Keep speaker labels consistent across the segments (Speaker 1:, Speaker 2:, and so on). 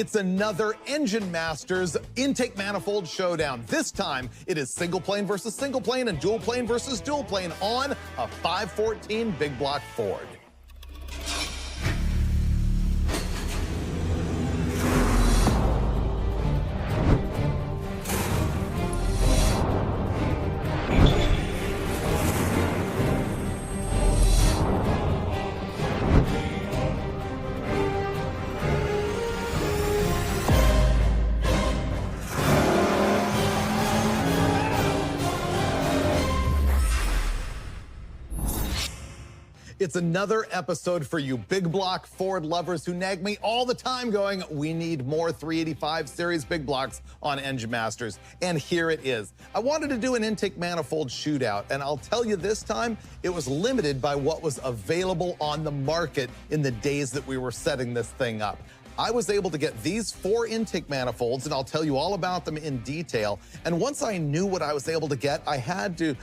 Speaker 1: It's another Engine Masters intake manifold showdown. This time, it is single plane versus single plane and dual plane versus dual plane on a 514 big block Ford. It's another episode for you big block Ford lovers who nag me all the time going, we need more 385 series big blocks on Engine Masters. And here it is. I wanted to do an intake manifold shootout, and I'll tell you this time, it was limited by what was available on the market in the days that we were setting this thing up. I was able to get these 4 intake manifolds, and I'll tell you all about them in detail. And once I knew what I was able to get, I had to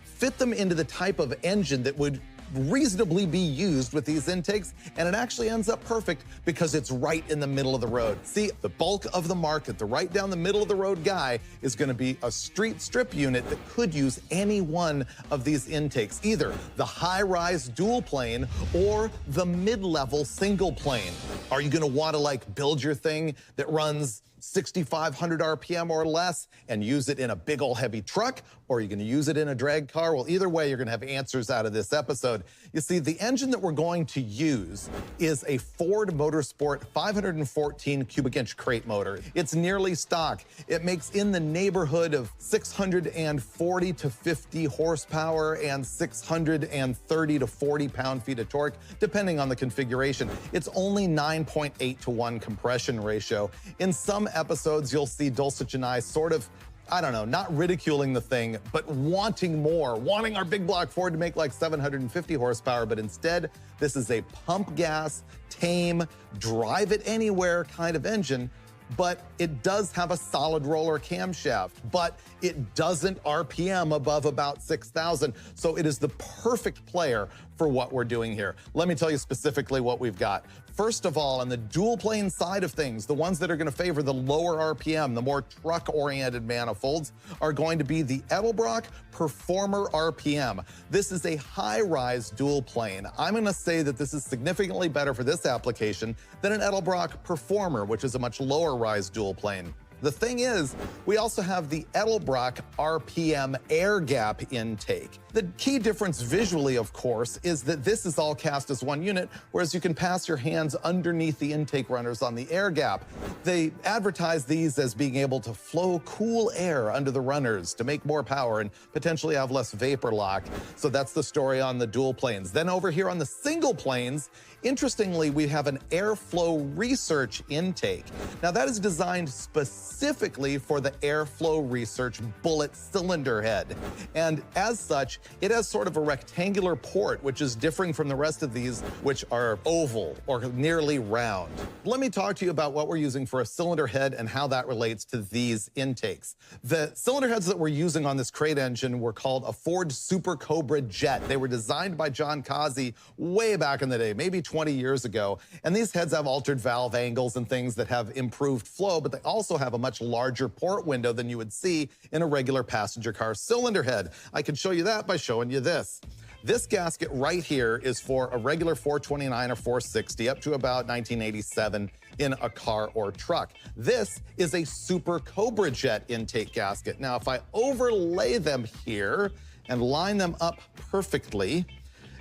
Speaker 1: fit them into the type of engine that would reasonably be used with these intakes, and it actually ends up perfect because it's right in the middle of the road. See, the bulk of the market, the right down the middle of the road guy, is going to be a street strip unit that could use any one of these intakes, either the high-rise dual plane or the mid-level single plane. Are you going to want to build your thing that runs 6,500 RPM or less and use it in a big old heavy truck, or are you going to use it in a drag car? Well, either way, you're going to have answers out of this episode. You see, the engine that we're going to use is a Ford Motorsport 514 cubic inch crate motor. It's nearly stock. It makes in the neighborhood of 640 to 50 horsepower and 630 to 40 pound-feet of torque, depending on the configuration. It's only 9.8 to 1 compression ratio. In some episodes, you'll see Dulcich and I sort of, I don't know, not ridiculing the thing, but wanting more, wanting our big block Ford to make 750 horsepower, but instead, this is a pump gas, tame, drive it anywhere kind of engine, but it does have a solid roller camshaft, but it doesn't RPM above about 6,000, so it is the perfect player for what we're doing here. Let me tell you specifically what we've got. First of all, on the dual plane side of things, the ones that are going to favor the lower RPM, the more truck-oriented manifolds, are going to be the Edelbrock Performer RPM. This is a high-rise dual plane. I'm going to say that this is significantly better for this application than an Edelbrock Performer, which is a much lower-rise dual plane. The thing is, we also have the Edelbrock RPM air gap intake. The key difference visually, of course, is that this is all cast as one unit, whereas you can pass your hands underneath the intake runners on the air gap. They advertise these as being able to flow cool air under the runners to make more power and potentially have less vapor lock. So that's the story on the dual planes. Then over here on the single planes, interestingly, we have an airflow research intake. Now that is designed specifically for the airflow research bullet cylinder head. And as such, it has sort of a rectangular port, which is differing from the rest of these, which are oval or nearly round. Let me talk to you about what we're using for a cylinder head and how that relates to these intakes. The cylinder heads that we're using on this crate engine were called a Ford Super Cobra Jet. They were designed by John Kazi way back in the day, maybe 20 years ago. And these heads have altered valve angles and things that have improved flow, but they also have a much larger port window than you would see in a regular passenger car cylinder head. I can show you that by showing you this. This gasket right here is for a regular 429 or 460 up to about 1987 in a car or truck. This is a Super Cobra Jet intake gasket. Now, if I overlay them here and line them up perfectly,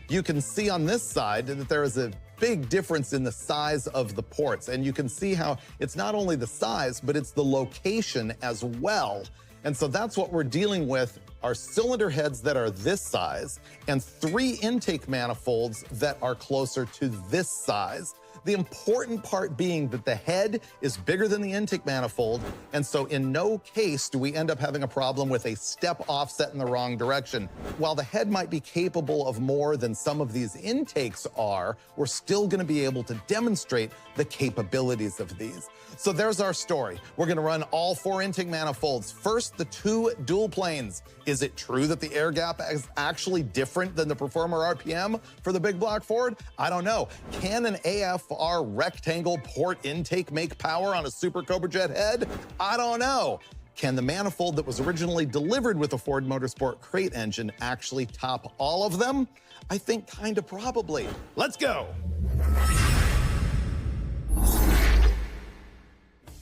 Speaker 1: you can see on this side that there is a big difference in the size of the ports. And you can see how it's not only the size, but it's the location as well. And so that's what we're dealing with, are cylinder heads that are this size and 3 intake manifolds that are closer to this size. The important part being that the head is bigger than the intake manifold, and so in no case do we end up having a problem with a step offset in the wrong direction. While the head might be capable of more than some of these intakes are, we're still going to be able to demonstrate the capabilities of these. So there's our story. We're going to run all 4 intake manifolds. First, the 2 dual planes. Is it true that the air gap is actually different than the Performer RPM for the big block Ford? I don't know. Can an AF our rectangle port intake make power on a Super Cobra Jet head? I don't know. Can the manifold that was originally delivered with a Ford Motorsport crate engine actually top all of them? I think kinda probably. Let's go.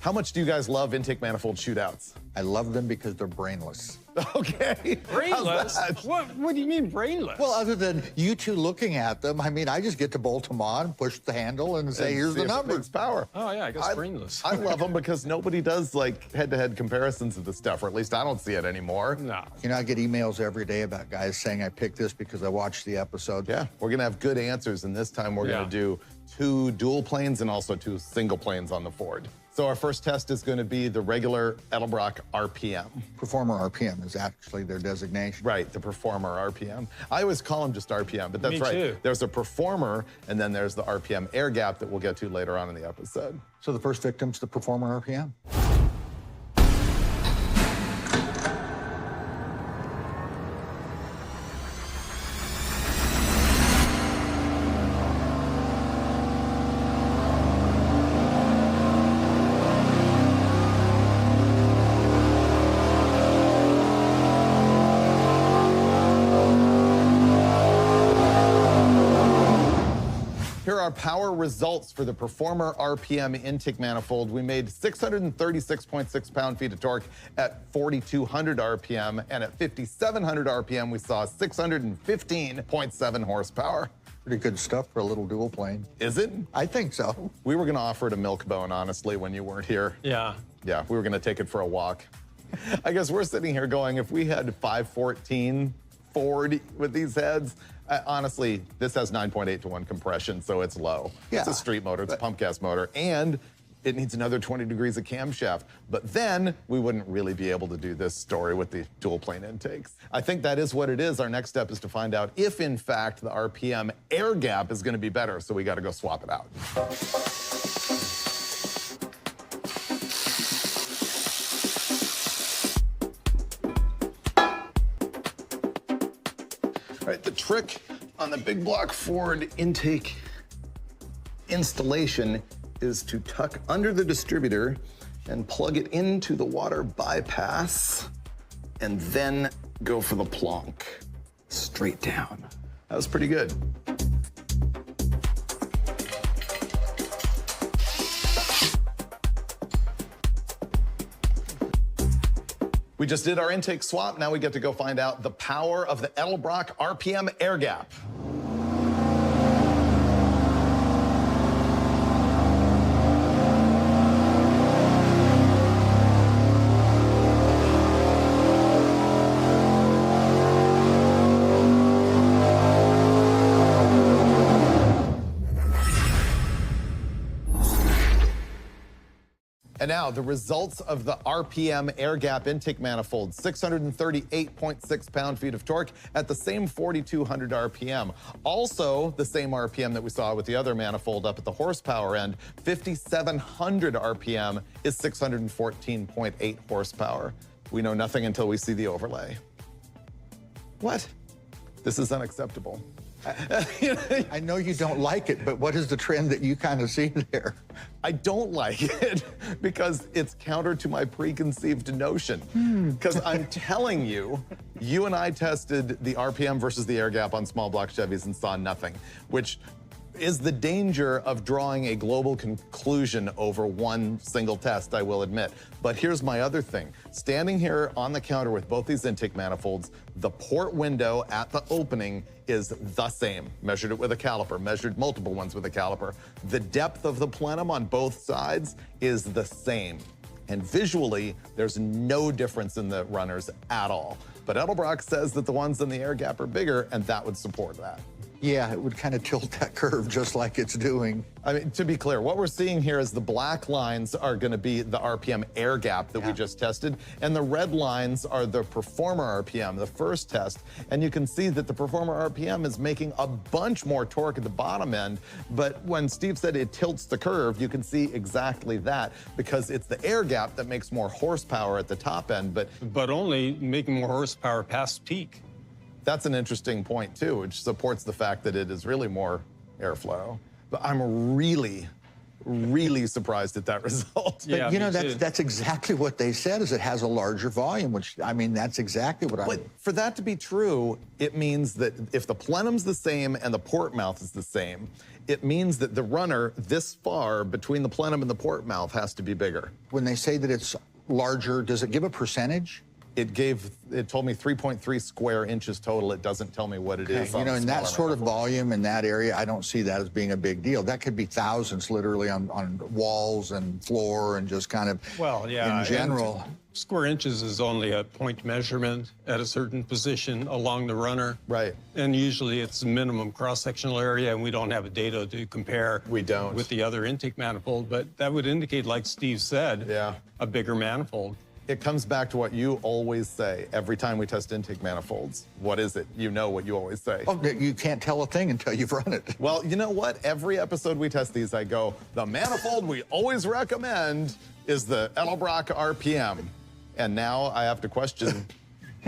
Speaker 1: How much do you guys love intake manifold shootouts?
Speaker 2: I love them because they're brainless.
Speaker 1: Okay.
Speaker 3: Brainless? What do you mean brainless?
Speaker 2: Well, other than you two looking at them, I mean, I just get to bolt them on, push the handle, and say, here's the numbers.
Speaker 1: Power.
Speaker 3: Oh, yeah, I guess brainless.
Speaker 1: I love them because nobody does, like, head-to-head comparisons of this stuff, or at least I don't see it anymore.
Speaker 3: No.
Speaker 2: You know, I get emails every day about guys saying I picked this because I watched the episode.
Speaker 1: Yeah, we're gonna have good answers, and this time we're gonna do 2 dual planes and also 2 single planes on the Ford. So our first test is gonna be the regular Edelbrock RPM.
Speaker 2: Performer RPM is actually their designation.
Speaker 1: Right, the Performer RPM. I always call them just RPM, but that's right.
Speaker 3: Too.
Speaker 1: There's a Performer, and then there's the RPM air gap that we'll get to later on in the episode.
Speaker 2: So the first victim's the Performer RPM.
Speaker 1: Here are power results for the Performer RPM intake manifold. We made 636.6 pound-feet of torque at 4,200 RPM, and at 5,700 RPM, we saw 615.7 horsepower.
Speaker 2: Pretty good stuff for a little dual plane.
Speaker 1: Is it?
Speaker 2: I think so.
Speaker 1: We were gonna offer it a milk bone, honestly, when you weren't here.
Speaker 3: Yeah.
Speaker 1: Yeah, we were gonna take it for a walk. I guess we're sitting here going, if we had 514 Ford with these heads, honestly, this has 9.8 to 1 compression, so it's low.
Speaker 2: Yeah.
Speaker 1: It's a street motor, it's a pump gas motor, and it needs another 20 degrees of camshaft. But then we wouldn't really be able to do this story with the dual plane intakes. I think that is what it is. Our next step is to find out if, in fact, the RPM air gap is gonna be better, so we gotta go swap it out. All right, the trick on the big block Ford intake installation is to tuck under the distributor and plug it into the water bypass and then go for the plonk straight down. That was pretty good. We just did our intake swap. Now we get to go find out the power of the Edelbrock RPM air gap. And now the results of the RPM air gap intake manifold, 638.6 pound-feet of torque at the same 4,200 RPM. Also the same RPM that we saw with the other manifold up at the horsepower end, 5,700 RPM is 614.8 horsepower. We know nothing until we see the overlay. What? This is unacceptable.
Speaker 2: I know you don't like it, but what is the trend that you kind of see there?
Speaker 1: I don't like it because it's counter to my preconceived notion. Because I'm telling you, you and I tested the RPM versus the air gap on small block Chevys and saw nothing, which is the danger of drawing a global conclusion over one single test, I will admit. But here's my other thing. Standing here on the counter with both these intake manifolds, the port window at the opening is the same. Measured it with a caliper, measured multiple ones with a caliper. The depth of the plenum on both sides is the same. And visually, there's no difference in the runners at all. But Edelbrock says that the ones in the air gap are bigger, and that would support that.
Speaker 2: Yeah, it would kind of tilt that curve just like it's doing.
Speaker 1: I mean, to be clear, what we're seeing here is the black lines are gonna be the RPM air gap that we just tested, and the red lines are the Performer RPM, the first test. And you can see that the Performer RPM is making a bunch more torque at the bottom end, but when Steve said it tilts the curve, you can see exactly that, because it's the air gap that makes more horsepower at the top end,
Speaker 3: But only making more horsepower past peak.
Speaker 1: that's an interesting point too, which supports the fact that it is really more airflow. But I'm really surprised at that result.
Speaker 3: Yeah,
Speaker 2: But, you know,
Speaker 3: me too.
Speaker 2: that's exactly what they said, is it has a larger volume, which, I mean, that's exactly what
Speaker 1: But for that to be true, it means that if the plenum's the same and the port mouth is the same, it means that the runner this far between the plenum and the port mouth has to be bigger.
Speaker 2: When they say that it's larger, does it give a percentage?
Speaker 1: It told me 3.3 square inches total. It doesn't tell me what it is.
Speaker 2: You know, in that
Speaker 1: smaller
Speaker 2: sort of
Speaker 1: manifold.
Speaker 2: volume in that area, I don't see that as being a big deal. That could be thousands literally on walls and floor and just kind of
Speaker 3: Well, yeah.
Speaker 2: in general.
Speaker 3: and square inches is only a point measurement at a certain position along the runner.
Speaker 1: Right.
Speaker 3: And usually it's minimum cross-sectional area, and we don't have a data to compare
Speaker 1: We don't.
Speaker 3: with the other intake manifold, but that would indicate, like Steve said,
Speaker 1: Yeah.
Speaker 3: a bigger manifold.
Speaker 1: It comes back to what you always say every time we test intake manifolds. What is it? You know what you always say.
Speaker 2: Oh, you can't tell a thing until you've run it.
Speaker 1: Well, you know what? Every episode we test these, I go, the manifold we always recommend is the Edelbrock RPM. And now I have to question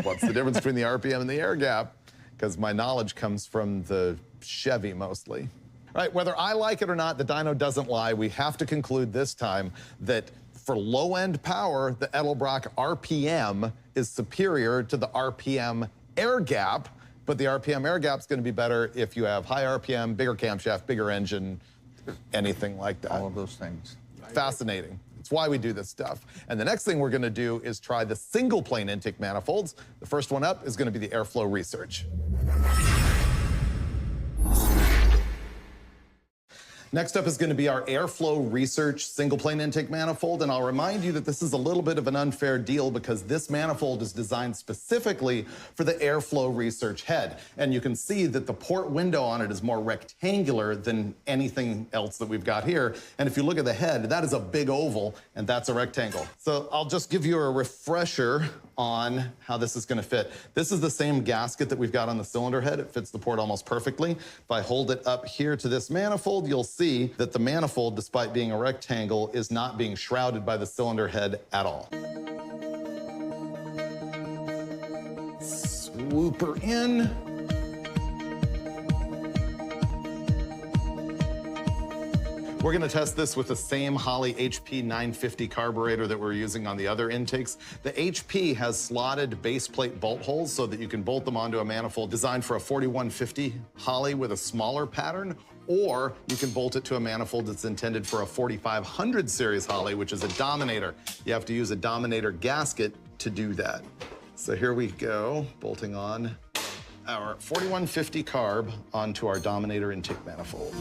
Speaker 1: what's the difference between the RPM and the air gap, because my knowledge comes from the Chevy mostly. All right, whether I like it or not, the dyno doesn't lie. We have to conclude this time that for low-end power, the Edelbrock RPM is superior to the RPM air gap, but the RPM air gap is going to be better if you have high RPM, bigger camshaft, bigger engine, anything like that.
Speaker 2: All of those things.
Speaker 1: Fascinating. It's why we do this stuff. And the next thing we're going to do is try the single-plane intake manifolds. The first one up is going to be the airflow research. Next up is going to be our airflow research single plane intake manifold, and I'll remind you that this is a little bit of an unfair deal because this manifold is designed specifically for the airflow research head. And you can see that the port window on it is more rectangular than anything else that we've got here. And if you look at the head, that is a big oval, and that's a rectangle. So I'll just give you a refresher on how this is going to fit. This is the same gasket that we've got on the cylinder head. It fits the port almost perfectly. If I hold it up here to this manifold, you'll see that the manifold, despite being a rectangle, is not being shrouded by the cylinder head at all. Swoop her in. We're going to test this with the same Holley HP 950 carburetor that we're using on the other intakes. The HP has slotted base plate bolt holes so that you can bolt them onto a manifold designed for a 4150 Holley with a smaller pattern, or you can bolt it to a manifold that's intended for a 4500 series Holley, which is a Dominator. You have to use a Dominator gasket to do that. So here we go, bolting on our 4150 carb onto our Dominator intake manifold.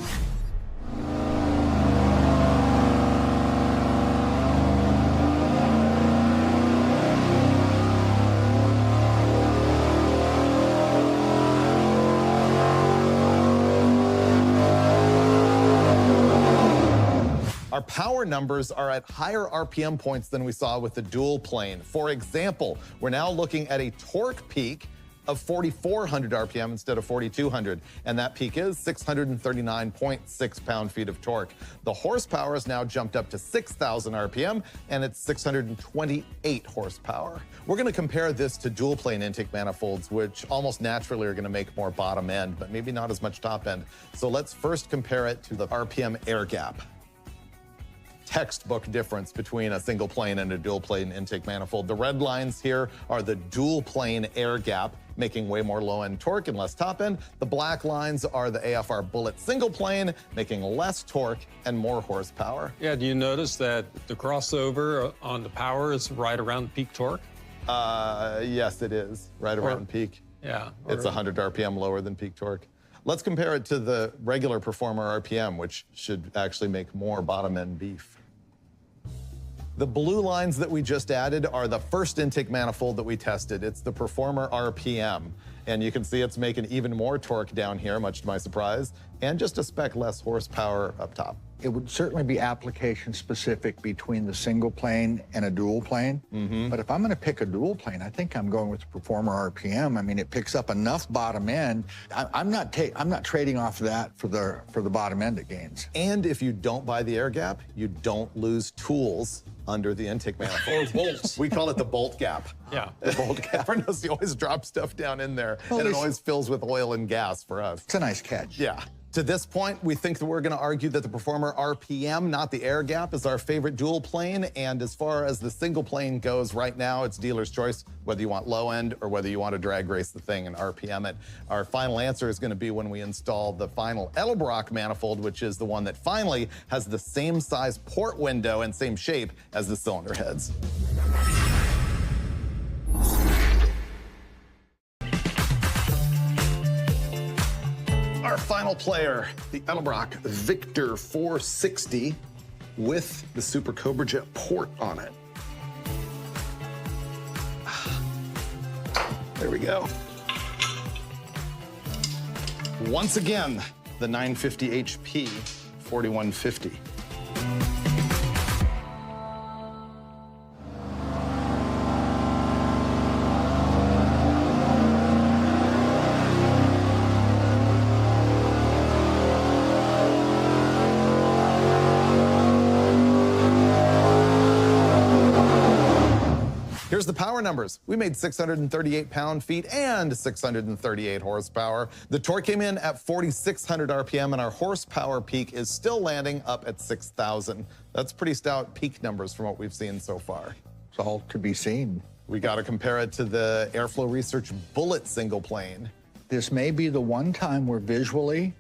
Speaker 1: Our power numbers are at higher RPM points than we saw with the dual plane. For example, we're now looking at a torque peak of 4,400 RPM instead of 4,200, and that peak is 639.6 pound-feet of torque. The horsepower has now jumped up to 6,000 RPM, and it's 628 horsepower. We're going to compare this to dual-plane intake manifolds, which almost naturally are going to make more bottom end, but maybe not as much top end. So let's first compare it to the RPM air gap. Textbook difference between a single plane and a dual plane intake manifold. The red lines here are the dual plane air gap, making way more low end torque and less top end. The black lines are the AFR Bullet single plane, making less torque and more horsepower.
Speaker 3: Yeah, do you notice that the crossover on the power is right around peak torque?
Speaker 1: Yes, it is, right around peak.
Speaker 3: Yeah.
Speaker 1: It's 100 RPM lower than peak torque. Let's compare it to the regular Performer RPM, which should actually make more bottom end beef. The blue lines that we just added are the first intake manifold that we tested. It's the Performer RPM. And you can see it's making even more torque down here, much to my surprise, and just a speck less horsepower up top.
Speaker 2: It would certainly be application specific between the single plane and a dual plane. But if I'm going to pick a dual plane, I think I'm going with the Performer RPM. I mean, it picks up enough bottom end. I'm not trading off that for the bottom end it gains.
Speaker 1: And if you don't buy the air gap, you don't lose tools under the intake manifold.
Speaker 3: Or bolts.
Speaker 1: We call it the bolt gap.
Speaker 3: Yeah.
Speaker 1: The bolt gap. Everyone knows you always drop stuff down in there,
Speaker 2: Well,
Speaker 1: and it
Speaker 2: it's-
Speaker 1: always fills with oil and gas for us.
Speaker 2: It's a nice catch.
Speaker 1: Yeah. To this point, we think that we're going to argue that the Performer RPM, not the air gap, is our favorite dual plane. And as far as the single plane goes right now, it's dealer's choice whether you want low end or whether you want to drag race the thing and RPM it. Our final answer is going to be when we install the final Edelbrock manifold, which is the one that finally has the same size port window and same shape as the cylinder heads. Our final player, the Edelbrock Victor 460 with the Super Cobra Jet port on it. There we go. Once again, the 950 HP 4150. Here's the power numbers. We made 638 pound-feet and 638 horsepower. The torque came in at 4,600 RPM, and our horsepower peak is still landing up at 6,000. That's pretty stout peak numbers from what we've seen so far.
Speaker 2: It's all to be seen.
Speaker 1: We got to compare it to the Airflow Research Bullet single plane.
Speaker 2: This may be the one time where visually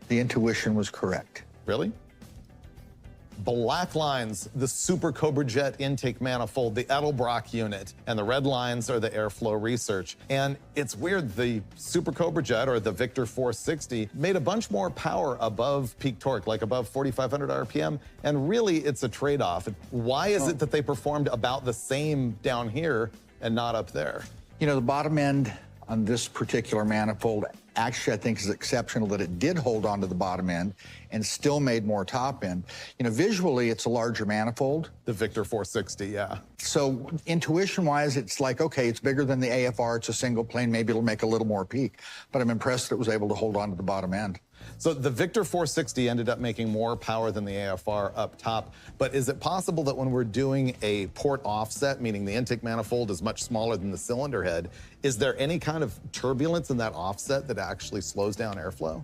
Speaker 2: the intuition was correct.
Speaker 1: Really? Black lines, the Super Cobra Jet intake manifold, the Edelbrock unit, and the red lines are the Airflow Research. And it's weird, the Super Cobra Jet, or the Victor 460, made a bunch more power above peak torque, like above 4,500 RPM, and really it's a trade-off. Why is it that they performed about the same down here and not up there?
Speaker 2: You know, the bottom end on this particular manifold actually I think is exceptional that it did hold on to the bottom end and still made more top end. You know, visually it's a larger manifold.
Speaker 1: The Victor 460, yeah.
Speaker 2: So intuition-wise, it's like, okay, it's bigger than the AFR, it's a single plane, maybe it'll make a little more peak. But I'm impressed that it was able to hold on to the bottom end.
Speaker 1: So the Victor 460 ended up making more power than the AFR up top, but is it possible that when we're doing a port offset, meaning the intake manifold is much smaller than the cylinder head, is there any kind of turbulence in that offset that actually slows down airflow?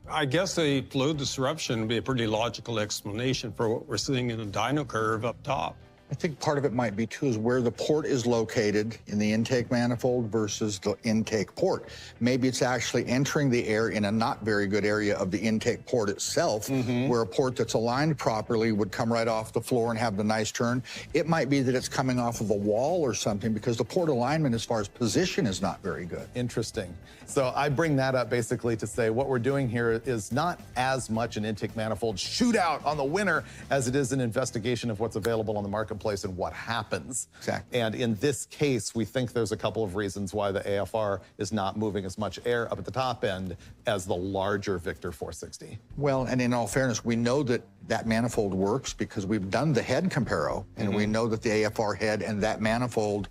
Speaker 3: I guess a flow disruption would be a pretty logical explanation for what we're seeing in the dyno curve up top.
Speaker 2: I think part of it might be, too, is where the port is located in the intake manifold versus the intake port. Maybe it's actually entering the air in a not very good area of the intake port itself, where a port that's aligned properly would come right off the floor and have the nice turn. It might be that it's coming off of a wall or something because the port alignment as far as position is not very good.
Speaker 1: Interesting. So I bring that up basically to say what we're doing here is not as much an intake manifold shootout on the winner as it is an investigation of what's available on the marketplace and what happens.
Speaker 2: Exactly.
Speaker 1: And in this case, we think there's a couple of reasons why the AFR is not moving as much air up at the top end as the larger Victor 460.
Speaker 2: Well, and in all fairness, we know that that manifold works because we've done the head comparo, and we know that the AFR head and that manifold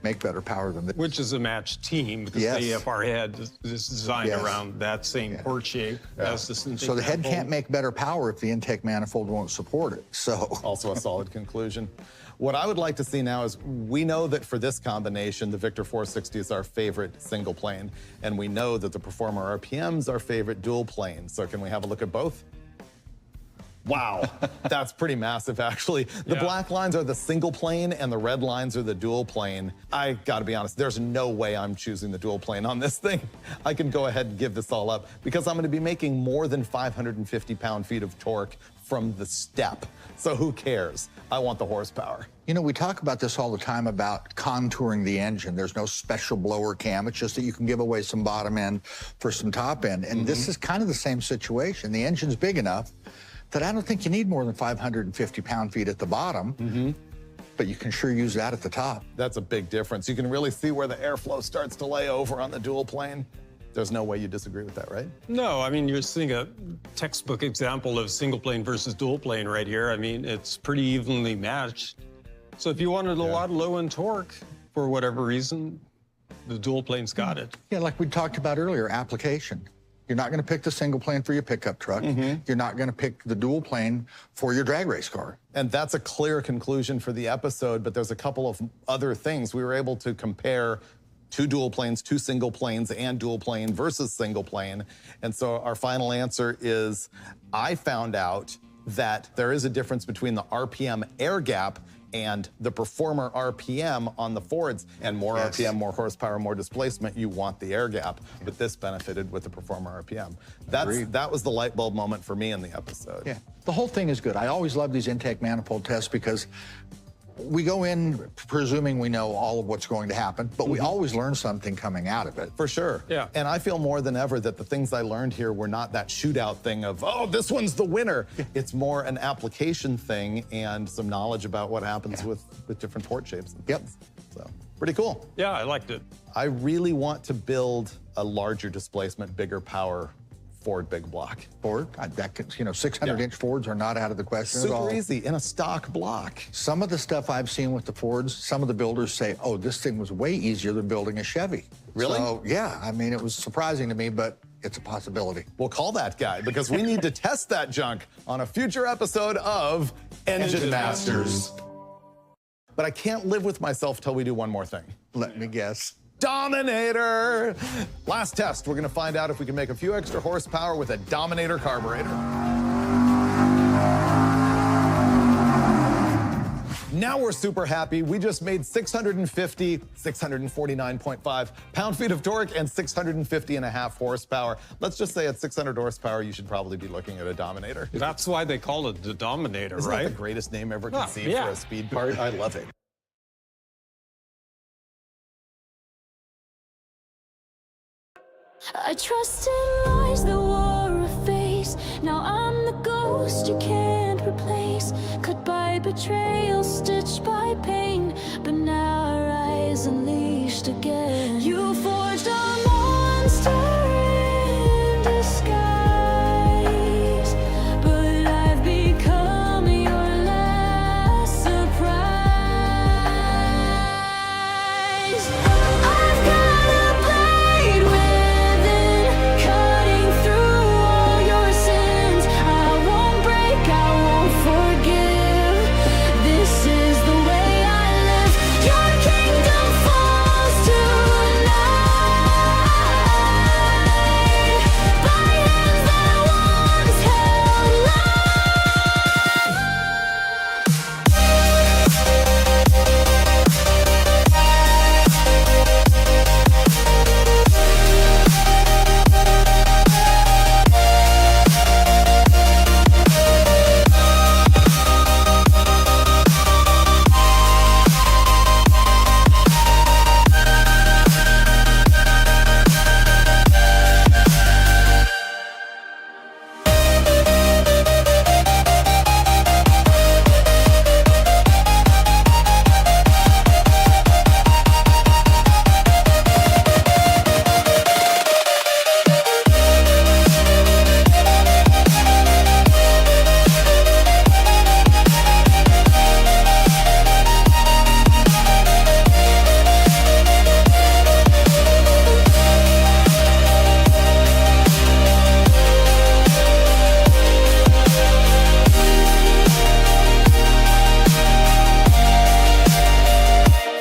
Speaker 2: make better power than this.
Speaker 3: Which is a matched team because the AFR head is designed around that same port shape as the intake
Speaker 2: So the head
Speaker 3: manifold.
Speaker 2: can't make better power if the intake manifold won't support it. So
Speaker 1: Also a solid conclusion. What I would like to see now is we know that for this combination, the Victor 460 is our favorite single plane, and we know that the Performer RPM is our favorite dual plane. So can we have a look at both? Wow, that's pretty massive, actually. The black lines are the single plane and the red lines are the dual plane. I gotta be honest, there's no way I'm choosing the dual plane on this thing. I can go ahead and give this all up because I'm gonna be making more than 550 pound-feet of torque from the step. So who cares? I want the horsepower.
Speaker 2: you know, we talk about this all the time about contouring the engine. There's no special blower cam. It's just that you can give away some bottom end for some top end. And this is kind of the same situation. The engine's big enough that I don't think you need more than 550 pound-feet at the bottom. But you can sure use that at the top.
Speaker 1: That's a big difference. You can really see where the airflow starts to lay over on the dual plane. There's no way you disagree with that, right?
Speaker 3: No, I mean, you're seeing a textbook example of single plane versus dual plane right here. I mean, it's pretty evenly matched. So if you wanted a lot of low-end torque, for whatever reason, the dual plane's got it.
Speaker 2: Yeah, like we talked about earlier, application. You're not going to pick the single plane for your pickup truck. You're not going to pick the dual plane for your drag race car.
Speaker 1: And that's a clear conclusion for the episode, but there's a couple of other things. We were able to compare 2 dual planes, 2 single planes, and dual plane versus single plane. And so our final answer is, I found out that there is a difference between the RPM air gap and the Performer RPM on the Fords. And more RPM, more horsepower, more displacement, you want the air gap. But this benefited with the Performer RPM. That was the light bulb moment for me in the episode.
Speaker 2: Yeah, the whole thing is good. I always love these intake manifold tests because we go in presuming we know all of what's going to happen, but we always learn something coming out of it.
Speaker 1: For sure.
Speaker 3: Yeah.
Speaker 1: And I feel more than ever that the things I learned here were not that shootout thing of, oh, this one's the winner. It's more an application thing and some knowledge about what happens with different port shapes and things. So, pretty cool.
Speaker 3: Yeah, I liked it.
Speaker 1: I really want to build a larger displacement, bigger power Ford big block.
Speaker 2: Ford, that could, 600-inch Fords are not out of the question at all.
Speaker 1: Super easy in a stock block.
Speaker 2: Some of the stuff I've seen with the Fords, some of the builders say, oh, this thing was way easier than building a Chevy.
Speaker 1: Really?
Speaker 2: So, yeah, I mean, it was surprising to me, but it's a possibility.
Speaker 1: We'll call that guy because we need to test that junk on a future episode of Engine Masters. But I can't live with myself till we do one more thing.
Speaker 2: Let me guess.
Speaker 1: Dominator! Last test, we're gonna find out if we can make a few extra horsepower with a Dominator carburetor. Now we're super happy. We just made 649.5 pound-feet of torque and 650.5 horsepower. Let's just say at 600 horsepower, you should probably be looking at a Dominator.
Speaker 3: That's why they call it the Dominator,
Speaker 1: Isn't
Speaker 3: right?
Speaker 1: that the greatest name ever conceived
Speaker 3: yeah.
Speaker 1: for a speed part? I love it.
Speaker 4: I trusted lies that wore a face. Now I'm the ghost you can't replace. Cut by betrayal, stitched by pain, but now I rise unleashed again. You forged a monster in disguise, but I've become your last surprise. I've got a blade within, cutting through all your sins. I won't break, I won't forgive. This is the way I live. Your kingdom falls tonight by hands that once held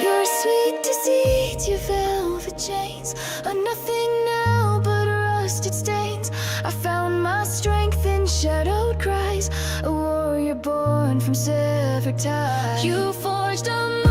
Speaker 4: your sweet deceit, your velvet chains are nothing now but rusted stains. I found my strength in shadowed cries, a warrior born from severed ties. You forged a